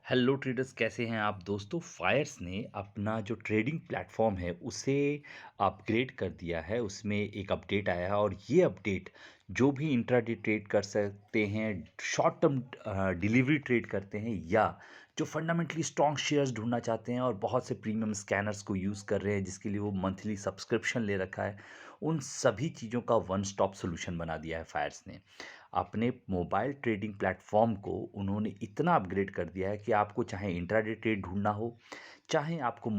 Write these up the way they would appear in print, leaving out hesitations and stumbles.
Hello traders, कैसे हैं आप दोस्तों। फायर्स ने अपना जो ट्रेडिंग प्लेटफॉर्म है उसे अपग्रेड कर दिया है। उसमें एक अपडेट आया है और ये अपडेट जो भी इंट्राडे ट्रेड कर सकते हैं, शॉर्ट टर्म डिलीवरी ट्रेड करते हैं, या जो फंडामेंटली स्ट्रॉन्ग शेयर्स ढूंढना चाहते हैं और बहुत से प्रीमियम स्कैनर्स को यूज़ कर रहे हैं जिसके लिए वो मंथली सब्सक्रिप्शन ले रखा है, उन सभी चीज़ों का वन स्टॉप सोल्यूशन बना दिया है फायर्स ने। अपने मोबाइल ट्रेडिंग प्लेटफॉर्म को उन्होंने इतना अपग्रेड कर दिया है कि आपको चाहे इंट्राडे ट्रेड ढूंढना हो, चाहे आपको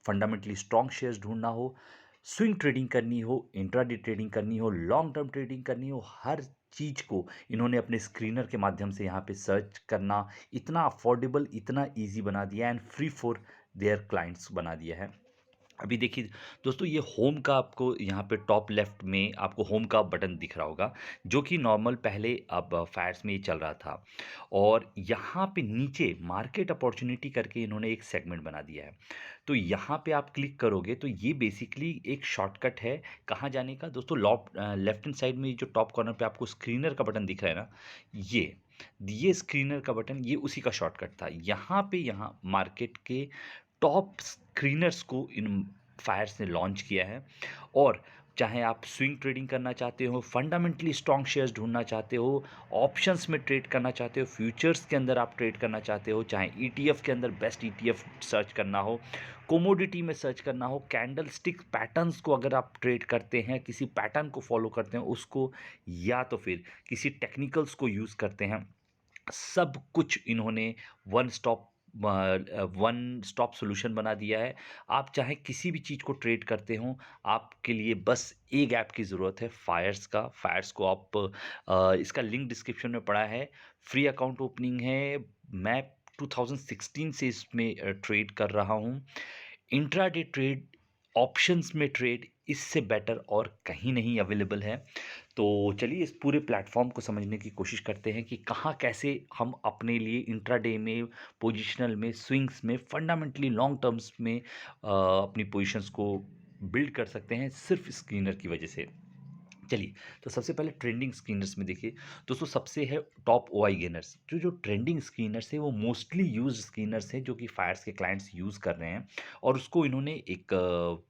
फंडामेंटली स्ट्रॉन्ग शेयर्स ढूंढना हो, स्विंग ट्रेडिंग करनी हो, इंट्राडे ट्रेडिंग करनी हो, लॉन्ग टर्म ट्रेडिंग करनी हो, हर चीज़ को इन्होंने अपने स्क्रीनर के माध्यम से यहाँ पे सर्च करना इतना अफोर्डेबल, इतना इजी बना दिया है and free for their clients बना दिया है। अभी देखिए दोस्तों, ये होम का आपको यहाँ पे टॉप लेफ्ट में आपको होम का बटन दिख रहा होगा, जो कि नॉर्मल पहले अब फायर्स में ही चल रहा था। और यहाँ पे नीचे मार्केट अपॉर्चुनिटी करके इन्होंने एक सेगमेंट बना दिया है। तो यहाँ पे आप क्लिक करोगे तो ये बेसिकली एक शॉर्टकट है कहाँ जाने का दोस्तों। लेफ्ट हैंड साइड में जो टॉप कॉर्नर पे आपको स्क्रीनर का बटन दिख रहा है ना, ये स्क्रीनर का बटन, ये उसी का शॉर्टकट था। यहाँ पे यहाँ मार्केट के टॉप स्क्रीनर्स को इन फायर्स ने लॉन्च किया है। और चाहे आप स्विंग ट्रेडिंग करना चाहते हो, फंडामेंटली स्ट्रॉन्ग शेयर्स ढूंढना चाहते हो, ऑप्शंस में ट्रेड करना चाहते हो, फ्यूचर्स के अंदर आप ट्रेड करना चाहते हो, चाहे ईटीएफ के अंदर बेस्ट ईटीएफ सर्च करना हो, कोमोडिटी में सर्च करना हो, कैंडल स्टिक पैटर्न्स को अगर आप ट्रेड करते हैं, किसी पैटर्न को फॉलो करते हैं उसको, या तो फिर किसी टेक्निकल्स को यूज़ करते हैं, सब कुछ इन्होंने one stop one stop solution बना दिया है। आप चाहे किसी भी चीज़ को ट्रेड करते हो, आपके लिए बस एक ऐप की ज़रूरत है, फायर्स का। फायर्स को आप इसका लिंक डिस्क्रिप्शन में पड़ा है। फ्री अकाउंट ओपनिंग है। मैं 2016 से इसमें ट्रेड कर रहा हूँ। इंट्राडे ट्रेड, ऑप्शंस में ट्रेड, इससे बेटर और कहीं नहीं अवेलेबल है। तो चलिए इस पूरे प्लेटफॉर्म को समझने की कोशिश करते हैं कि कहाँ कैसे हम अपने लिए इंट्राडे में, पोजिशनल में, स्विंग्स में, फंडामेंटली लॉन्ग टर्म्स में अपनी पोजीशंस को बिल्ड कर सकते हैं सिर्फ स्क्रीनर की वजह से। चलिए, तो सबसे पहले ट्रेंडिंग स्क्रीनर्स में देखिए दोस्तों, सबसे है टॉप ओआई गेनर्स। जो ट्रेंडिंग स्क्रीनर्स है वो मोस्टली यूज स्क्रीनर्स हैं जो कि फायर्स के क्लाइंट्स यूज़ कर रहे हैं, और उसको इन्होंने एक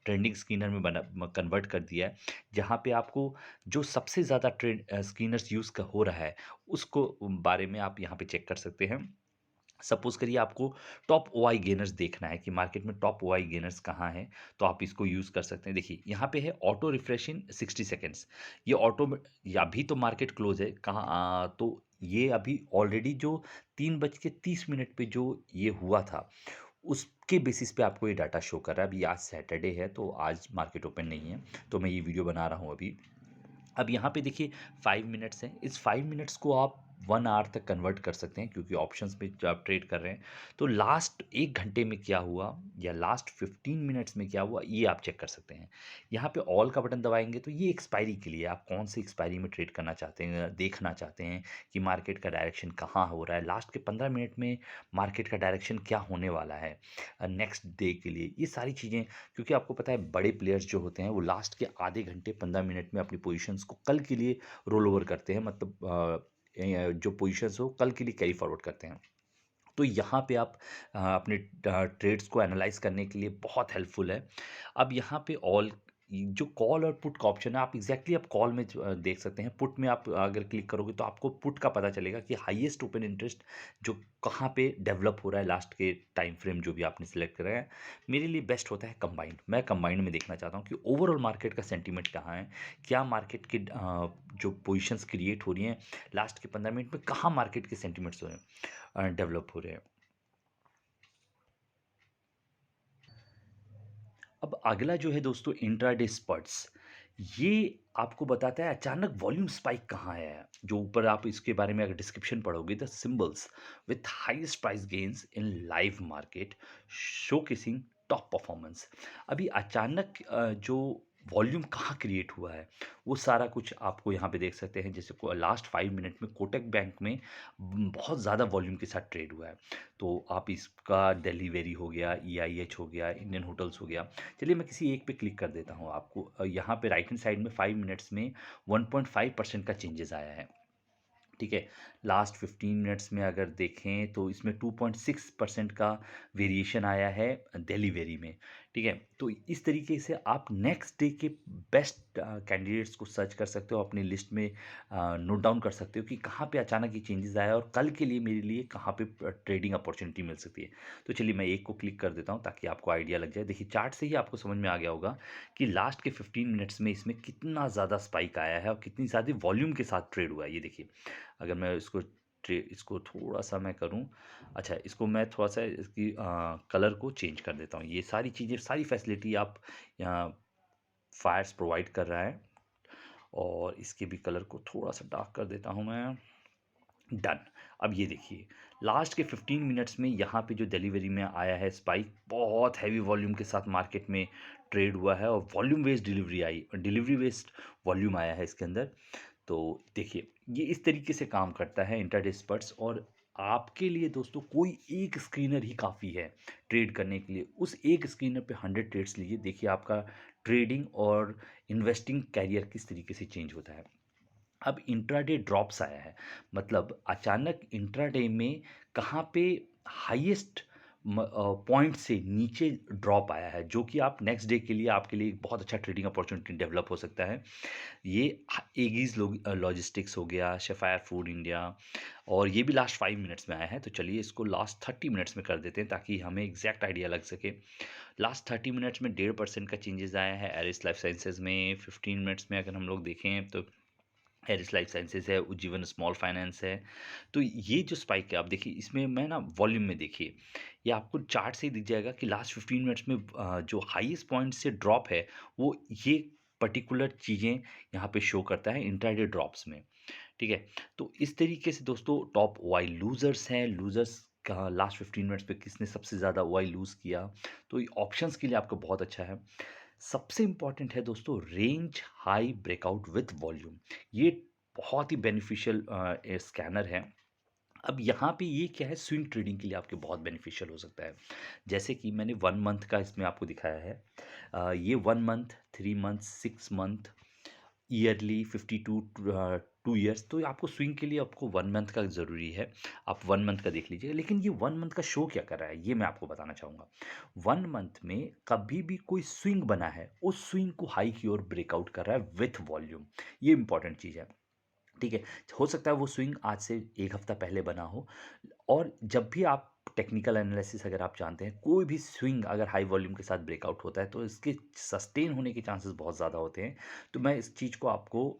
ट्रेंडिंग स्क्रीनर में बना कन्वर्ट कर दिया है, जहाँ पे आपको जो सबसे ज़्यादा ट्रेंड स्क्रीनर्स यूज़ हो रहा है उसको बारे में आप यहाँ पे चेक कर सकते हैं। सपोज करिए आपको टॉप ओआई गेनर्स देखना है कि मार्केट में टॉप ओआई गेनर्स कहाँ हैं, तो आप इसको यूज़ कर सकते हैं। देखिए यहाँ पे है ऑटो रिफ्रेश इन 60 सेकेंड्स। ये ऑटो में, या अभी तो मार्केट क्लोज है कहाँ, तो ये अभी ऑलरेडी जो 3:30 पे जो ये हुआ था उसके बेसिस पे आपको ये डाटा शो कर रहा है। अभी आज सैटरडे है तो आज मार्केट ओपन नहीं है, तो मैं ये वीडियो बना रहा हूँ अभी। अब यहाँ पे देखिए 5 मिनट्स हैं, इस 5 मिनट्स को आप 1 आवर तक कन्वर्ट कर सकते हैं, क्योंकि ऑप्शंस में जब आप ट्रेड कर रहे हैं तो लास्ट 1 घंटे में क्या हुआ या लास्ट 15 मिनट्स में क्या हुआ ये आप चेक कर सकते हैं। यहाँ पे ऑल का बटन दबाएंगे तो ये एक्सपायरी के लिए, आप कौन सी एक्सपायरी में ट्रेड करना चाहते हैं, देखना चाहते हैं कि मार्केट का डायरेक्शन कहाँ हो रहा है, लास्ट के 15 मिनट में मार्केट का डायरेक्शन क्या होने वाला है नेक्स्ट डे के लिए, ये सारी चीज़ें। क्योंकि आपको पता है बड़े प्लेयर्स जो होते हैं वो लास्ट के आधे घंटे 15 मिनट में अपनी पोजीशंस को कल के लिए रोल ओवर करते हैं, मतलब जो पोजीशंस हो कल के लिए कैरी फॉरवर्ड करते हैं। तो यहाँ पे आप अपने ट्रेड्स को एनालाइज करने के लिए बहुत हेल्पफुल है। अब यहाँ पे ऑल जो कॉल और पुट का ऑप्शन है, आप एग्जैक्टली आप कॉल में देख सकते हैं। पुट में आप अगर क्लिक करोगे तो आपको पुट का पता चलेगा कि हाईएस्ट ओपन इंटरेस्ट जो कहाँ पे डेवलप हो रहा है लास्ट के टाइम फ्रेम जो भी आपने सेलेक्ट करा है। मेरे लिए बेस्ट होता है कंबाइंड। मैं कंबाइंड में देखना चाहता हूँ कि ओवरऑल मार्केट का सेंटीमेंट कहाँ है, क्या मार्केट के जो पोजिशंस क्रिएट हो रही हैं लास्ट के 15 मिनट में, कहाँ मार्केट के सेंटीमेंट्स हो रहे हैं, डेवलप हो रहे हैं। अब अगला जो है दोस्तों इंट्राडे स्पर्ट्स, ये आपको बताता है अचानक वॉल्यूम स्पाइक कहाँ है। जो ऊपर आप इसके बारे में अगर डिस्क्रिप्शन पढ़ोगे, the symbols with highest price gains in live market showcasing top performance. अभी अचानक जो वॉल्यूम कहाँ क्रिएट हुआ है वो सारा कुछ आपको यहाँ पे देख सकते हैं। जैसे लास्ट 5 मिनट में कोटक बैंक में बहुत ज़्यादा वॉल्यूम के साथ ट्रेड हुआ है, तो आप इसका दिल्ली वेरी हो गया, ईआईएच हो गया, इंडियन होटल्स हो गया। चलिए मैं किसी एक पे क्लिक कर देता हूँ आपको। यहाँ पे राइट हैंड साइड में 5 मिनट्स में 1.5% का चेंजेस आया है। ठीक है? लास्ट 15 मिनट्स में अगर देखें तो इसमें 2.6% का वेरिएशन आया है डेलीवेरी में, ठीक है? तो इस तरीके से आप नेक्स्ट डे के बेस्ट कैंडिडेट्स को सर्च कर सकते हो, अपनी लिस्ट में नोट डाउन कर सकते हो कि कहाँ पे अचानक ये चेंजेस आया और कल के लिए मेरे लिए कहाँ पे ट्रेडिंग अपॉर्चुनिटी मिल सकती है। तो चलिए मैं एक को क्लिक कर देता हूँ ताकि आपको आइडिया लग जाए। देखिए चार्ट से ही आपको समझ में आ गया होगा कि लास्ट के 15 मिनट्स में इसमें कितना ज़्यादा स्पाइक आया है और कितनी ज़्यादा वॉल्यूम के साथ ट्रेड हुआ है। ये देखिए, अगर मैं इसको थोड़ा-सा मैं करूँ, अच्छा इसको मैं थोड़ा-सा इसकी कलर को चेंज कर देता हूँ। ये सारी चीज़ें, सारी फैसिलिटी आप यहाँ फायर्स प्रोवाइड कर रहा है और इसके भी कलर को थोड़ा-सा डार्क कर देता हूँ मैं। डन। अब ये देखिए, लास्ट के 15 मिनट्स में यहाँ पे जो डिलीवरी में आया है स्पाइक, बहुत हैवी वॉल्यूम के साथ मार्केट में ट्रेड हुआ है और volume based delivery based volume आया है इसके अंदर। तो देखिए, ये इस तरीके से काम करता है इंट्राडे स्पर्ट्स। और आपके लिए दोस्तों कोई एक स्क्रीनर ही काफ़ी है ट्रेड करने के लिए। उस एक स्क्रीनर पे 100 ट्रेड्स लीजिए, देखिए आपका ट्रेडिंग और इन्वेस्टिंग कैरियर किस तरीके से चेंज होता है। अब इंट्राडे ड्रॉप्स आया है, मतलब अचानक इंट्राडे में कहाँ पे हाईएस्ट पॉइंट से नीचे ड्रॉप आया है, जो कि आप नेक्स्ट डे के लिए आपके लिए एक बहुत अच्छा ट्रेडिंग अपॉर्चुनिटी डेवलप हो सकता है। ये एगीज लॉजिस्टिक्स हो गया, शेफायर फूड इंडिया, और ये भी लास्ट 5 मिनट्स में आया है। तो चलिए इसको लास्ट 30 मिनट्स में कर देते हैं ताकि हमें एग्जैक्ट आइडिया लग सके। लास्ट 30 मिनट्स में 1.5% का चेंजेस आया है एरिस लाइफ साइंसेज में। 15 मिनट्स में अगर हम लोग देखें तो एरिस लाइफ साइंसेज है, उज्जीवन स्मॉल फाइनेंस है। तो ये जो स्पाइक है, आप देखिए इसमें मैं ना वॉल्यूम में देखिए, ये आपको चार्ट से ही दिख जाएगा कि लास्ट 15 मिनट्स में जो हाईएस्ट पॉइंट से ड्रॉप है, वो ये पर्टिकुलर चीज़ें यहाँ पे शो करता है इंट्राडे ड्रॉप्स में, ठीक है? तो इस तरीके से दोस्तों टॉप ओआई लूज़र्स हैं, लूज़र्स का लास्ट 15 मिनट्स पे किसने सबसे ज़्यादा ओआई लूज़ किया, तो ये ऑप्शंस के लिए आपको बहुत अच्छा है। सबसे इम्पोर्टेंट है दोस्तों range high breakout with volume, ये बहुत ही बेनिफिशियल स्कैनर है। अब यहाँ पे ये क्या है, स्विंग ट्रेडिंग के लिए आपके बहुत बेनिफिशियल हो सकता है। जैसे कि मैंने 1 मंथ का इसमें आपको दिखाया है। ये 1 month, 3 month, 6 month, yearly 52 2 years. तो आपको स्विंग के लिए आपको 1 मंथ का ज़रूरी है। आप 1 मंथ का देख लीजिएगा। लेकिन ये 1 मंथ का शो क्या कर रहा है, ये मैं आपको बताना चाहूँगा। 1 मंथ में कभी भी कोई स्विंग बना है, उस स्विंग को हाई की ओर ब्रेकआउट कर रहा है विथ वॉल्यूम। ये इंपॉर्टेंट चीज़ है। ठीक है? हो सकता है वो स्विंग आज से 1 हफ्ता पहले बना हो। और जब भी आप टेक्निकल एनालिसिस अगर आप जानते हैं, कोई भी स्विंग अगर हाई वॉल्यूम के साथ ब्रेकआउट होता है, तो इसके सस्टेन होने के चांसेस बहुत ज़्यादा होते हैं। तो मैं इस चीज़ को आपको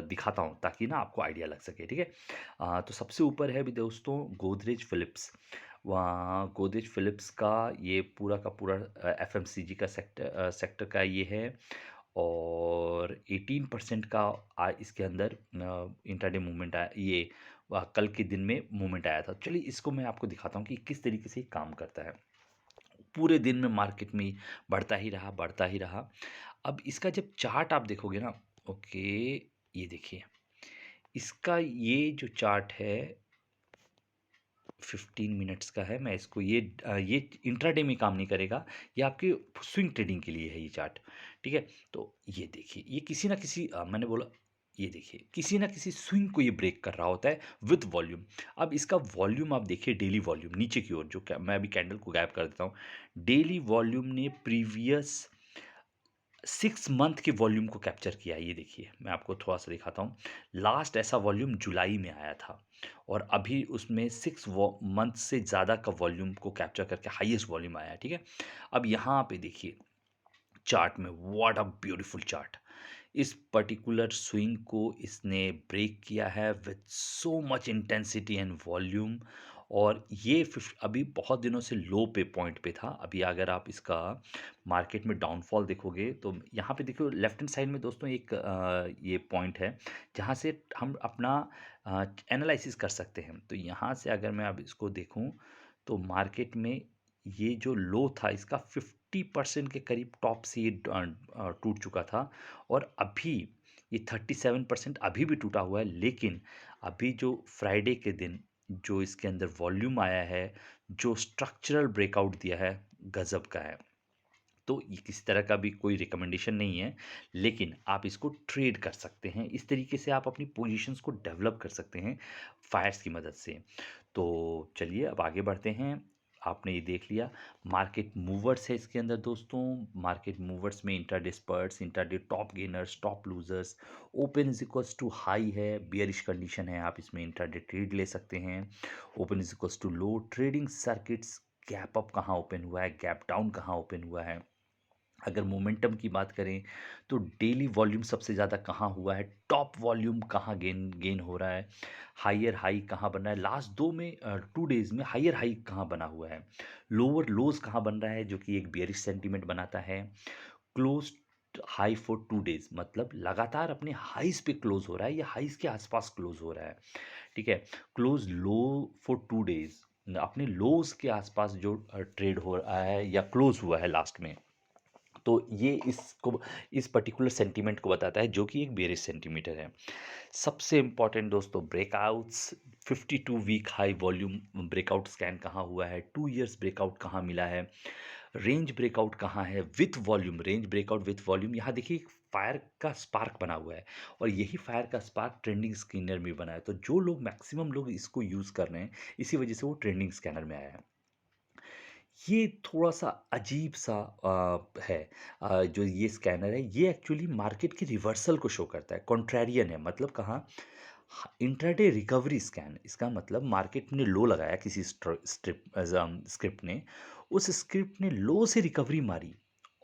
दिखाता हूँ ताकि ना आपको आइडिया लग सके, ठीक है? तो सबसे ऊपर है भी दोस्तों गोदरेज फिलिप्स। वहाँ गोदरेज फिलिप्स का ये पूरा का पूरा एफएमसीजी का सेक्टर का ये है। और 18% का इसके अंदर इंट्राडे मूवमेंट आया, ये कल के दिन में मूवमेंट आया था। चलिए इसको मैं आपको दिखाता हूँ कि किस तरीके से ये काम करता है। पूरे दिन में मार्केट में बढ़ता ही रहा, बढ़ता ही रहा। अब इसका जब चार्ट आप देखोगे ना, ओके, ये देखिए, इसका ये जो चार्ट है 15 मिनट्स का है। मैं इसको ये इंट्राडे में काम नहीं करेगा, ये आपके स्विंग ट्रेडिंग के लिए है ये चार्ट, ठीक है? तो ये देखिए, ये किसी ना किसी मैंने बोला, ये देखिए किसी ना किसी स्विंग को ये ब्रेक कर रहा होता है विथ वॉल्यूम। अब इसका वॉल्यूम आप देखिए, डेली वॉल्यूम नीचे की ओर, जो मैं अभी कैंडल को गायब कर देता हूँ। डेली वॉल्यूम ने प्रीवियस 6 मंथ के वॉल्यूम को कैप्चर किया है। ये देखिए, मैं आपको थोड़ा-सा दिखाता हूँ। लास्ट ऐसा वॉल्यूम जुलाई में आया था और अभी उसमें 6 मंथ से ज़्यादा का वॉल्यूम को कैप्चर करके हाईएस्ट वॉल्यूम आया है, ठीक है? अब यहाँ पे देखिए चार्ट में, व्हाट अ ब्यूटीफुल चार्ट। इस पर्टिकुलर स्विंग को इसने ब्रेक किया है with so much intensity and volume. और ये अभी बहुत दिनों से लो पे पॉइंट पे था। अभी अगर आप इसका मार्केट में डाउनफॉल देखोगे तो यहाँ पे देखो लेफ्ट हैंड साइड में दोस्तों एक ये पॉइंट है जहाँ से हम अपना एनालिसिस कर सकते हैं। तो यहाँ से अगर मैं अब इसको देखूँ तो मार्केट में ये जो लो था इसका 50% के करीब टॉप से ये टूट चुका था। और अभी ये 37% अभी भी टूटा हुआ है। लेकिन अभी जो फ्राइडे के दिन जो इसके अंदर वॉल्यूम आया है, जो स्ट्रक्चरल ब्रेकआउट दिया है, गजब का है। तो ये किसी तरह का भी कोई रिकमेंडेशन नहीं है, लेकिन आप इसको ट्रेड कर सकते हैं। इस तरीके से आप अपनी पोजीशंस को डेवलप कर सकते हैं फायर्स की मदद से। तो चलिए अब आगे बढ़ते हैं। आपने ये देख लिया मार्केट मूवर्स है इसके अंदर दोस्तों। मार्केट मूवर्स में intraday spurts, intraday top gainers, top losers, open is equals to high है, बियरिश कंडीशन है, आप इसमें इंट्राडे ट्रेड ले सकते हैं। Open is equals to low, trading circuits, gap up कहाँ ओपन हुआ है, गैप डाउन कहाँ ओपन हुआ है। अगर मोमेंटम की बात करें तो डेली वॉल्यूम सबसे ज़्यादा कहाँ हुआ है, टॉप वॉल्यूम कहाँ गेन गेन हो रहा है, हायर हाई कहाँ बन रहा है, लास्ट 2 डेज़ में हायर हाई कहाँ बना हुआ है, लोअर लोज कहाँ बन रहा है जो कि एक बियरिश सेंटीमेंट बनाता है, क्लोज हाई फॉर 2 डेज मतलब लगातार अपने हाइस पे क्लोज हो रहा है या हाइस के आसपास क्लोज हो रहा है। ठीक है, क्लोज लो फॉर 2 डेज अपने लोज के आसपास जो ट्रेड हो रहा है या क्लोज हुआ है लास्ट में, तो ये इसको इस पर्टिकुलर सेंटीमेंट को बताता है जो कि एक बेरिश सेंटीमीटर है। सबसे इम्पॉर्टेंट दोस्तों breakouts, 52 week high volume breakout scan कहाँ हुआ है, 2 इयर्स ब्रेकआउट कहाँ मिला है, रेंज ब्रेकआउट कहाँ है with volume, range breakout with volume. यहाँ देखिए फायर का स्पार्क बना हुआ है और यही फायर का स्पार्क ट्रेंडिंग स्कैनर में बना है। तो जो लोग मैक्सिमम लोग इसको यूज़ कर रहे हैं इसी वजह से वो ट्रेंडिंग स्कैनर में आया है। ये थोड़ा-सा अजीब-सा है। जो ये स्कैनर है ये एक्चुअली मार्केट के रिवर्सल को शो करता है, कॉन्ट्रेरियन है मतलब कहाँ इंट्राडे रिकवरी स्कैन। इसका मतलब मार्केट ने लो लगाया किसी स्क्रिप्ट ने, उस स्क्रिप्ट ने लो से रिकवरी मारी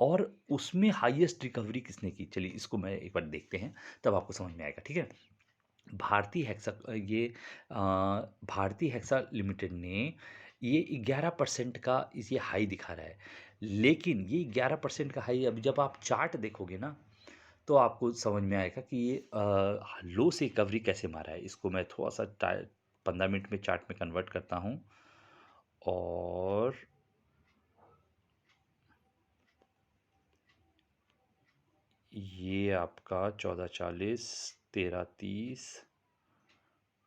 और उसमें हाईएस्ट रिकवरी किसने की? चलिए इसको मैं एक बार देखते हैं, तब आपको समझ में आएगा, ठीक है? भारतीय हेक्सा ये अ, भारतीय हेक्सा लिमिटेड ने ये 11% का इस ये हाई दिखा रहा है। लेकिन ये 11% का हाई अब जब आप चार्ट देखोगे ना, तो आपको समझ में आएगा कि ये लो से रिकवरी कैसे मारा है। इसको मैं थोड़ा-सा 15 मिनट में चार्ट में कन्वर्ट करता हूँ और ये आपका 1440, 1330,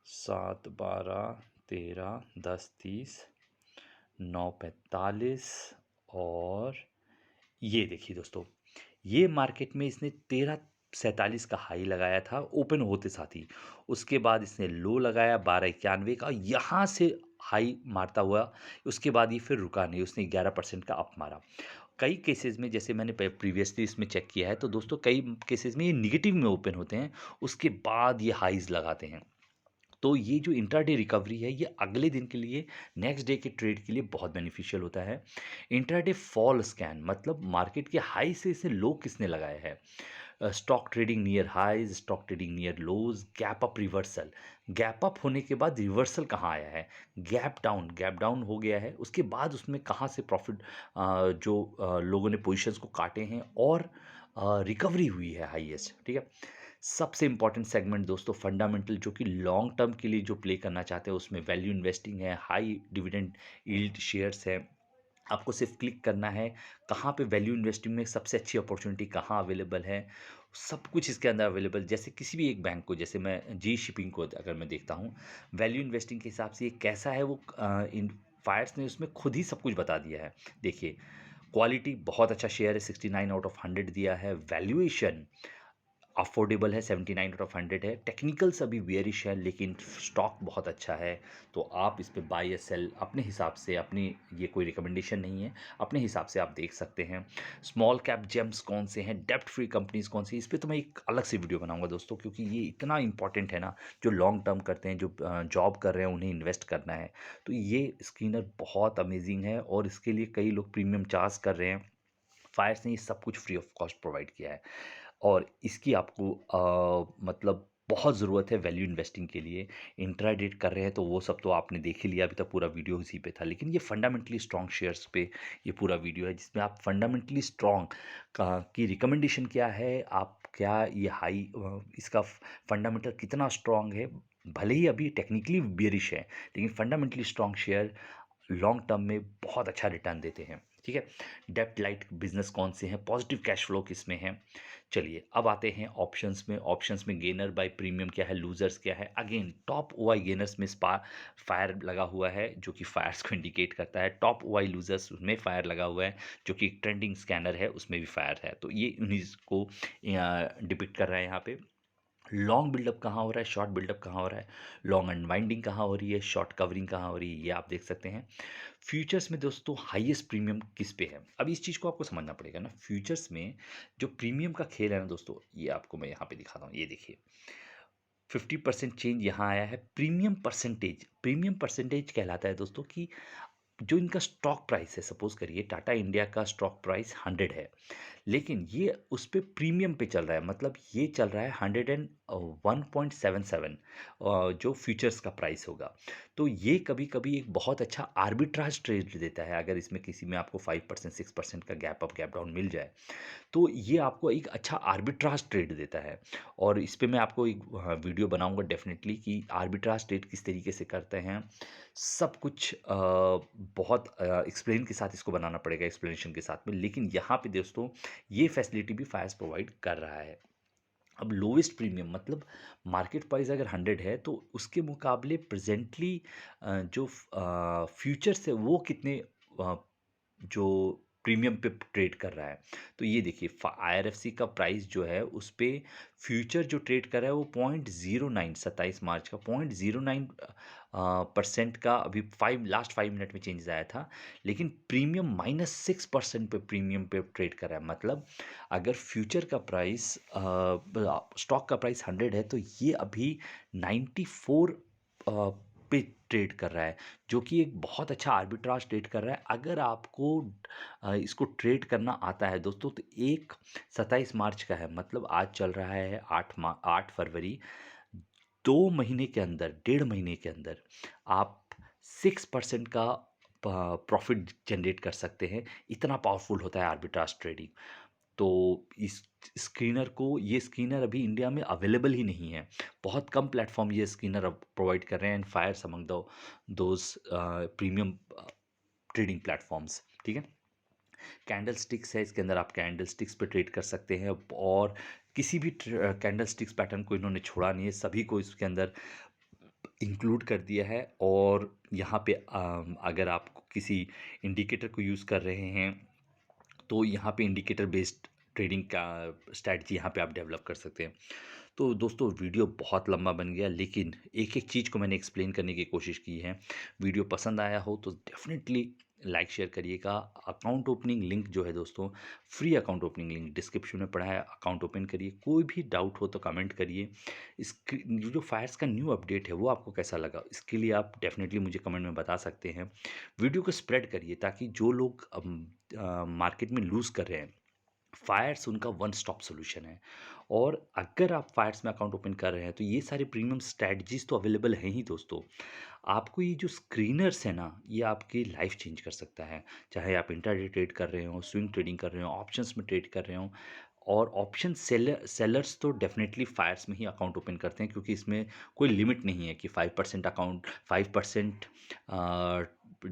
712, 13, 1030, 945 और ये देखिए दोस्तों, ये मार्केट में इसने 1347 का हाई लगाया था ओपन होते साथ ही। उसके बाद इसने लो लगाया 1291 का, यहाँ से हाई मारता हुआ उसके बाद ये फिर रुका नहीं, उसने 11% का अप मारा। कई केसेस में जैसे मैंने प्रीवियसली इसमें चेक किया है तो दोस्तों कई केसेस में ये निगेटिव में ओपन होते हैं, उसके बाद ये हाईज़ लगाते हैं। तो ये जो इंट्राडे रिकवरी है ये अगले दिन के लिए, नेक्स्ट डे के ट्रेड के लिए बहुत बेनिफिशियल होता है। इंट्राडे फॉल स्कैन मतलब मार्केट के हाई से इसे लो किसने लगाया है, stock trading near highs, stock trading near lows, gap up reversal, gap up होने के बाद रिवर्सल कहाँ आया है, गैप डाउन हो गया है, उसके बाद उसमें कहाँ से प्रॉफिट जो लोगों ने पोजिशंस को काटे हैं और रिकवरी हुई है हाईएस्ट, ठीक है। सबसे इंपॉर्टेंट सेगमेंट दोस्तों फंडामेंटल जो कि लॉन्ग टर्म के लिए जो प्ले करना चाहते हैं उसमें वैल्यू इन्वेस्टिंग है, हाई डिविडेंड यील्ड शेयर्स है। आपको सिर्फ क्लिक करना है कहाँ पे वैल्यू इन्वेस्टिंग में सबसे अच्छी अपॉर्चुनिटी कहाँ अवेलेबल है, सब कुछ इसके अंदर अवेलेबल। जैसे किसी भी एक बैंक को, जैसे मैं जी शिपिंग को अगर मैं देखता हूँ वैल्यू इन्वेस्टिंग के हिसाब से ये कैसा है, वो इन फायर्स ने उसमें खुद ही सब कुछ बता दिया है। देखिए क्वालिटी बहुत अच्छा शेयर है, 69 आउट ऑफ 100 दिया है, वैल्यूएशन अफोर्डेबल है, 79 आउट ऑफ 100 है, टेक्निकल्स अभी बेयरिश है लेकिन स्टॉक बहुत अच्छा है। तो आप इस पे बाय या सेल अपने हिसाब से, अपनी ये कोई रिकमेंडेशन नहीं है, अपने हिसाब से आप देख सकते हैं। स्मॉल कैप जेम्स कौन से हैं, डेब्ट फ्री कंपनीज कौन सी, इस पे तो मैं एक अलग से वीडियो बनाऊंगा दोस्तों, क्योंकि ये इतना इंपॉर्टेंट है ना, जो लॉन्ग टर्म करते हैं, जो जॉब कर रहे हैं उन्हें इन्वेस्ट करना है। तो ये स्क्रीनर बहुत अमेजिंग है और इसके लिए कई लोग प्रीमियम चार्ज कर रहे हैं। फायर्स ने ये सब कुछ फ्री ऑफ कॉस्ट प्रोवाइड किया है और इसकी आपको मतलब बहुत ज़रूरत है वैल्यू इन्वेस्टिंग के लिए। इंट्राडे कर रहे हैं तो वो सब तो आपने देख ही लिया, अभी तक पूरा वीडियो इसी पे था। लेकिन ये फंडामेंटली स्ट्रॉन्ग शेयर्स पे ये पूरा वीडियो है जिसमें आप फंडामेंटली स्ट्रॉन्ग का की रिकमेंडेशन क्या है, आप क्या ये हाई इसका फंडामेंटल कितना स्ट्रॉन्ग है। भले ही अभी टेक्निकली बेरिश है लेकिन fundamentally strong share long term में बहुत अच्छा रिटर्न देते हैं। ठीक है? डेब्ट लाइट बिज़नेस कौन से हैं, पॉज़िटिव कैश फ्लो किसमें है। चलिए अब आते हैं ऑप्शंस में गेनर बाय प्रीमियम क्या है, लूज़र्स क्या है। अगेन टॉप ओआई गेनर्स में फायर लगा हुआ है जो कि फायर्स को इंडिकेट करता है। टॉप ओआई लूज़र्स में फायर लगा हुआ है जो कि ट्रेंडिंग स्कैनर है, उसमें भी फायर है। तो ये उन्हीं को डिपिक्ट कर रहा है यहाँ पे। लॉन्ग बिल्डअप कहाँ हो रहा है, शॉर्ट बिल्डअप कहाँ हो रहा है, लॉन्ग अनवाइंडिंग कहाँ हो रही है, शॉर्ट कवरिंग कहाँ हो रही है, ये आप देख सकते हैं। फ्यूचर्स में दोस्तों हाईएस्ट प्रीमियम किस पे है? अब इस चीज़ को आपको समझना पड़ेगा ना, फ्यूचर्स में जो प्रीमियम का खेल है ना दोस्तों, ये आपको मैं यहाँ पे दिखाता हूँ, ये देखिए। 50% चेंज यहाँ आया है। प्रीमियम परसेंटेज कहलाता है दोस्तों कि जो इनका स्टॉक प्राइस है, सपोज़ करिए टाटा इंडिया का स्टॉक प्राइस 100 है। लेकिन ये उस पे प्रीमियम पे चल रहा है, मतलब ये चल रहा है 101.77 जो फ्यूचर्स का प्राइस होगा। तो ये कभी-कभी एक बहुत अच्छा आर्बिट्राज ट्रेड देता है, अगर इसमें किसी में आपको 5% 6% का गैप अप गैप डाउन मिल जाए, तो ये आपको एक अच्छा आर्बिट्राज ट्रेड देता है। और इस पे मैं आपको एक वीडियो बनाऊँगा डेफ़िनेटली कि आर्बिट्राज ट्रेड किस तरीके से करते हैं। सब कुछ बहुत एक्सप्लेन के साथ इसको बनाना पड़ेगा, एक्सप्लेनेशन के साथ में। लेकिन यहाँ पे दोस्तों ये फैसिलिटी भी फायर्स प्रोवाइड कर रहा है। अब लोएस्ट प्रीमियम मतलब मार्केट प्राइस अगर 100 है तो उसके मुकाबले प्रेज़ेंटली जो फ्यूचर्स है वो कितने जो प्रीमियम पे ट्रेड कर रहा है। तो ये देखिए आईआरएफसी का प्राइस जो है उस पे फ्यूचर जो ट्रेड कर रहा है वो 0.09 27 मार्च का 0.09 परसेंट का अभी 5 लास्ट 5 मिनट में चेंजेस आया था। लेकिन प्रीमियम -6% पे प्रीमियम पे ट्रेड कर रहा है। मतलब अगर फ्यूचर का प्राइस स्टॉक का प्राइस 100 है तो ये अभी 94 पे ट्रेड कर रहा है, जो कि एक बहुत अच्छा आर्बिट्राज ट्रेड कर रहा है। अगर आपको इसको ट्रेड करना आता है दोस्तों तो एक 27 मार्च का है, मतलब आज चल रहा है 8 फरवरी। 2 महीने के अंदर, डेढ़ महीने के अंदर आप 6% का प्रॉफ़िट जनरेट कर सकते हैं। इतना पावरफुल होता है आर्बिट्राज ट्रेडिंग। तो इस ये स्क्रीनर अभी इंडिया में अवेलेबल ही नहीं है। बहुत कम प्लेटफ़ॉर्म ये स्क्रीनर अब प्रोवाइड कर रहे हैं एंड फायर्स among the those premium trading platforms, ठीक है? कैंडल स्टिक्स है, इसके अंदर आप कैंडल स्टिक्स पे ट्रेड कर सकते हैं और किसी भी कैंडल स्टिक्स पैटर्न को इन्होंने छोड़ा नहीं है, सभी को इसके अंदर इंक्लूड कर दिया है। और यहाँ पे अगर आप किसी इंडिकेटर को यूज़ कर रहे हैं तो यहाँ पे इंडिकेटर बेस्ड ट्रेडिंग का स्ट्रैटेजी यहाँ पे आप डेवलप कर सकते हैं। तो दोस्तों वीडियो बहुत लंबा बन गया, लेकिन एक-एक चीज़ को मैंने एक्सप्लेन करने की कोशिश की है। वीडियो पसंद आया हो तो डेफ़िनेटली लाइक शेयर करिएगा। अकाउंट ओपनिंग लिंक जो है दोस्तों, free account opening link description में पड़ा है, अकाउंट ओपन करिए। कोई भी डाउट हो तो कमेंट करिए। इसकी जो फायर्स का न्यू अपडेट है वो आपको कैसा लगा? इसके लिए आप डेफ़िनेटली मुझे कमेंट में बता सकते हैं। वीडियो को स्प्रेड करिए ताकि जो लोग मार्केट में लूज़ कर रहे हैं, फायर्स उनका वन स्टॉप सॉल्यूशन है। और अगर आप फायर्स में अकाउंट ओपन कर रहे हैं तो ये सारे प्रीमियम स्ट्रैटेजीज़ तो अवेलेबल हैं ही दोस्तों। आपको ये जो स्क्रीनर्स है ना, ये आपकी लाइफ चेंज कर सकता है। चाहे आप इंट्राडे ट्रेड कर रहे हो, स्विंग ट्रेडिंग कर रहे हो, ऑप्शंस में ट्रेड कर रहे हो। और ऑप्शन सेलर्स तो डेफ़िनेटली फायर्स में ही अकाउंट ओपन करते हैं, क्योंकि इसमें कोई लिमिट नहीं है कि 5%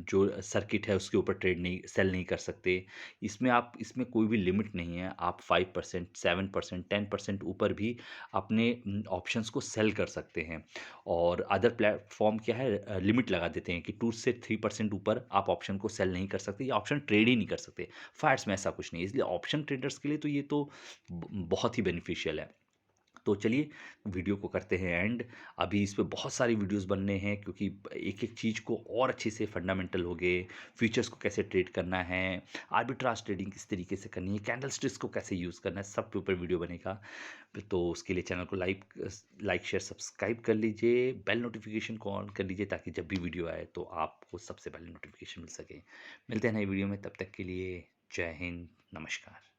जो सर्किट है उसके ऊपर ट्रेड नहीं सेल नहीं कर सकते। इसमें कोई भी लिमिट नहीं है। आप 5%, 7%, 10% ऊपर भी अपने ऑप्शंस को सेल कर सकते हैं। और अदर प्लेटफ़ॉर्म क्या है, लिमिट लगा देते हैं कि 2 से 3% ऊपर आप ऑप्शन को सेल नहीं कर सकते या ऑप्शन ट्रेड ही नहीं कर सकते। फायर्स में ऐसा कुछ नहीं है, इसलिए ऑप्शन ट्रेडर्स के लिए तो ये तो बहुत ही बेनिफिशियल है। तो चलिए वीडियो को करते हैं एंड। अभी इस पे बहुत सारी वीडियोस बनने हैं, क्योंकि एक एक चीज़ को और अच्छे से फंडामेंटल हो गए, फ्यूचर्स को कैसे ट्रेड करना है, आर्बिट्राज ट्रेडिंग किस तरीके से करनी है, कैंडल स्टिक्स को कैसे यूज़ करना है, सब के ऊपर वीडियो बनेगा। तो उसके लिए चैनल को लाइक शेयर सब्सक्राइब कर लीजिए, बेल नोटिफिकेशन को ऑन कर लीजिए ताकि जब भी वीडियो आए तो आपको सबसे पहले नोटिफिकेशन मिल सके। मिलते हैं नई वीडियो में, तब तक के लिए जय हिंद, नमस्कार।